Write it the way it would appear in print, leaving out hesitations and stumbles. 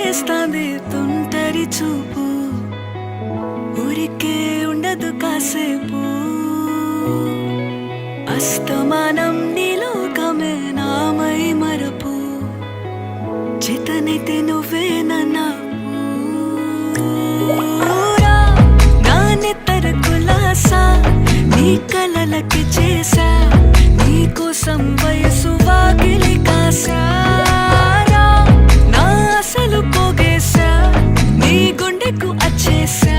చేస్తాంది తుంటరి చూపు ఊరికే ఉండదు కాసేపు అస్తమానం నీలోకమే నామై మరపు చేతనైతే నువ్వే నాన్నెత్తర కులాసా నీ కలలకి చేసా నీ కోసం వయసు వాకిలి కాసా నా అసలు పోగేసా నీ గుండెకు అచ్చేసా